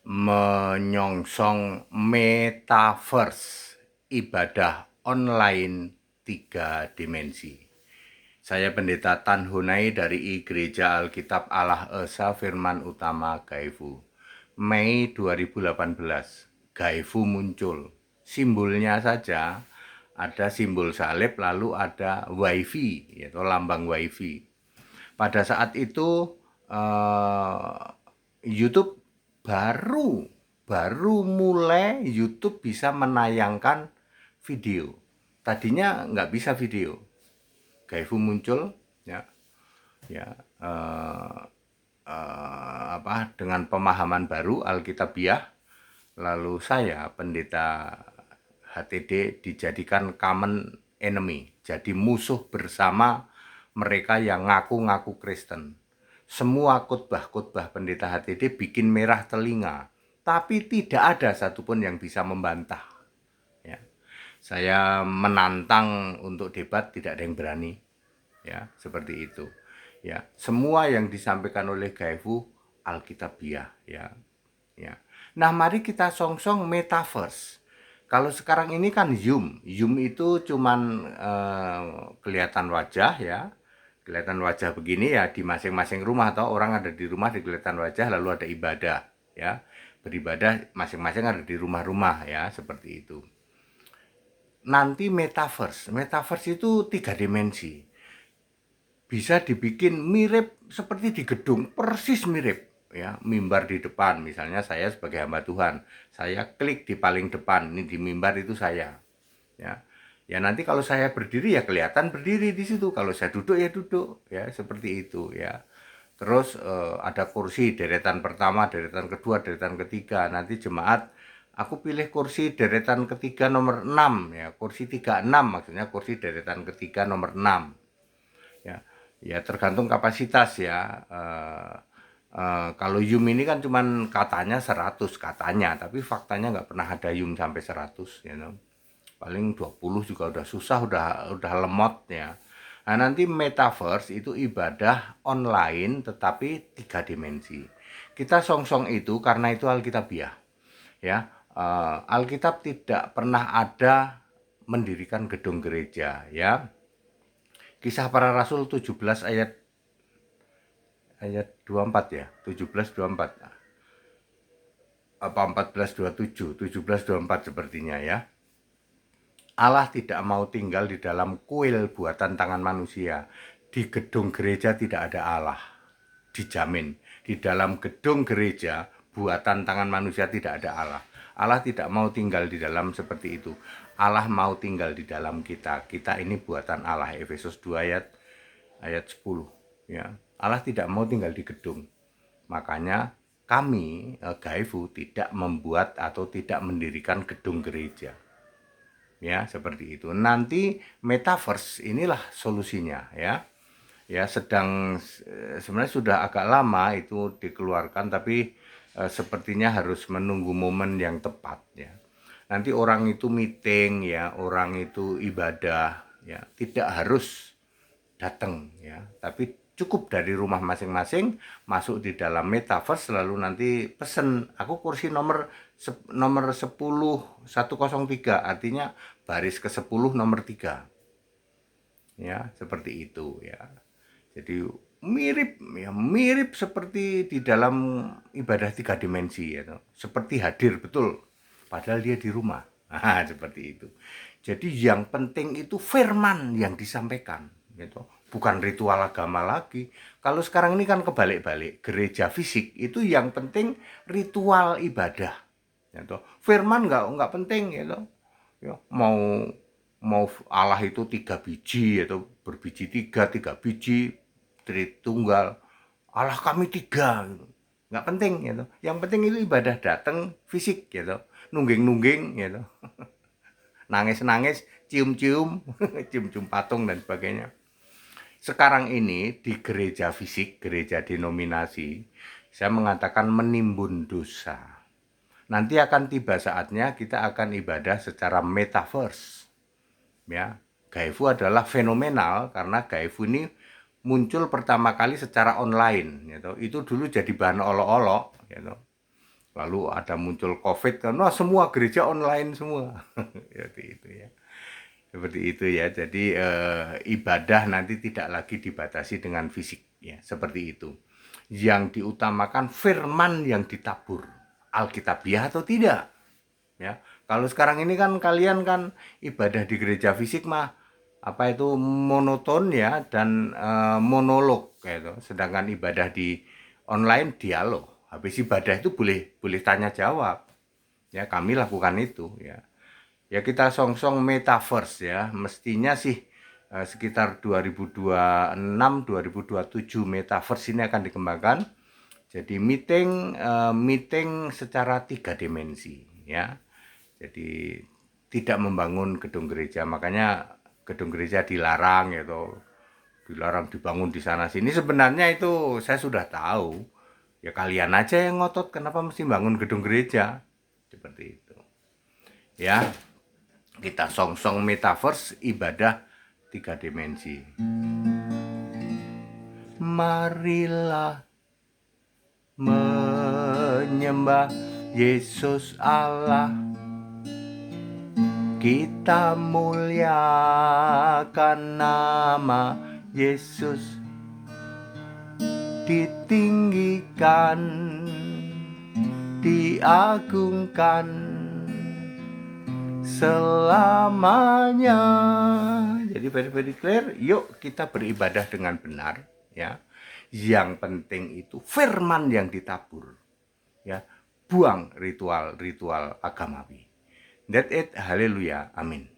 menyongsong metaverse, ibadah online 3 dimensi. Saya Pendeta Tan Hunai dari Gereja Alkitab Allah Esa Firman Utama Gaifu. Mei 2018, Gaifu muncul. Simbolnya saja ada simbol salib, lalu ada wifi, yaitu lambang wifi. Pada saat itu YouTube baru mulai YouTube bisa menayangkan video. Tadinya nggak bisa video. Gaifu muncul, ya, ya, dengan pemahaman baru Alkitabiah. Lalu saya Pendeta HTD dijadikan common enemy, jadi musuh bersama mereka yang ngaku-ngaku Kristen. Semua khotbah-khotbah Pendeta HTD bikin merah telinga, tapi tidak ada satupun yang bisa membantah. Ya. Saya menantang untuk debat, tidak ada yang berani. Ya, seperti itu. Ya, semua yang disampaikan oleh Gaifu Alkitabiah, ya. Ya. Nah, mari kita songsong metaverse. Kalau sekarang ini kan Zoom itu cuman kelihatan wajah, ya, kelihatan wajah begini ya di masing-masing rumah, atau orang ada di rumah kelihatan wajah, lalu ada ibadah, ya, beribadah masing-masing ada di rumah-rumah, ya, seperti itu. Nanti metaverse itu 3 dimensi, bisa dibikin mirip seperti di gedung, persis mirip, ya, mimbar di depan. Misalnya saya sebagai hamba Tuhan, saya klik di paling depan, ini di mimbar itu saya, ya. Ya nanti kalau saya berdiri ya kelihatan berdiri di situ, kalau saya duduk ya duduk, ya, seperti itu, ya. Terus ada kursi deretan pertama, deretan kedua, deretan ketiga. Nanti jemaat, aku pilih kursi deretan ketiga nomor 6, ya, kursi 36, maksudnya kursi deretan ketiga nomor 6. Ya, ya tergantung kapasitas, ya. Kalau Yum ini kan cuman katanya 100 katanya, tapi faktanya nggak pernah ada Yum sampai 100, you know. Paling 20 juga udah susah, udah lemot, ya. Nah, nanti metaverse itu ibadah online tetapi 3 dimensi. Kita songsong itu karena itu Alkitabiah, ya. Alkitab tidak pernah ada mendirikan gedung gereja, ya. Kisah Para Rasul 17 ayat 24, ya, 17:24 apa 14:27, 17:24 sepertinya, ya. Allah tidak mau tinggal di dalam kuil buatan tangan manusia. Di gedung gereja tidak ada Allah, dijamin. Di dalam gedung gereja buatan tangan manusia tidak ada Allah. Allah tidak mau tinggal di dalam seperti itu. Allah mau tinggal di dalam kita. Kita ini buatan Allah. Efesus 2 ayat 10, ya. Allah tidak mau tinggal di gedung. Makanya kami Gaifu tidak membuat atau tidak mendirikan gedung gereja, ya, seperti itu. Nanti metaverse inilah solusinya, ya. Ya, sebenarnya sudah agak lama itu dikeluarkan, tapi sepertinya harus menunggu momen yang tepat, ya. Nanti orang itu meeting, ya, orang itu ibadah, ya, tidak harus datang, ya, tapi cukup dari rumah masing-masing masuk di dalam metaverse, lalu nanti pesen, aku kursi nomor 10103, artinya baris ke-10 nomor 3, ya, seperti itu, ya. Jadi mirip seperti di dalam ibadah 3 dimensi, ya, seperti hadir betul padahal dia di rumah. Nah, seperti itu. Jadi yang penting itu firman yang disampaikan, gitu. Bukan ritual agama lagi. Kalau sekarang ini kan kebalik-balik, gereja fisik itu yang penting ritual ibadah, gitu. Firman nggak penting, gitu. Ya, mau Allah itu 3 biji atau berbiji tiga biji, Tritunggal, Allah kami 3, gitu. Nggak penting, gitu. Yang penting itu ibadah datang fisik, gitu. Nungging-nungging, gitu. Nangis-nangis, cium-cium, cium-cium patung dan sebagainya. Sekarang ini di gereja fisik, gereja denominasi, saya mengatakan menimbun dosa. Nanti akan tiba saatnya kita akan ibadah secara metaverse, ya. Gaifu adalah fenomenal karena Gaifu ini muncul pertama kali secara online, gitu. Itu dulu jadi bahan olok-olok, gitu. lalu ada muncul COVID kan, wah semua gereja online semua. Seperti itu ya. Seperti itu ya. Jadi ibadah nanti tidak lagi dibatasi dengan fisik ya, seperti itu. Yang diutamakan firman yang ditabur, Alkitabiah atau tidak. Ya. Kalau sekarang ini kan kalian kan ibadah di gereja fisik mah apa itu monoton ya dan monolog gitu. Sedangkan ibadah di online dialog. Habis ibadah itu boleh tanya jawab. Ya, kami lakukan itu ya. Ya kita song-song metaverse ya. Mestinya sih sekitar 2026 2027 metaverse ini akan dikembangkan. Jadi meeting secara 3 dimensi ya. Jadi tidak membangun gedung gereja, makanya gedung gereja dilarang gitu, dilarang dibangun di sana sini. Sebenarnya itu saya sudah tahu. Ya kalian aja yang ngotot kenapa mesti bangun gedung gereja. Seperti itu. Ya, kita song-song metaverse ibadah 3 dimensi. Marilah menyembah Yesus Allah, kita muliakan nama Yesus, ditinggikan, diagungkan selamanya. Jadi very clear, yuk kita beribadah dengan benar ya. Yang penting itu firman yang ditabur ya. Buang ritual-ritual agamawi. That's it, haleluya, amin.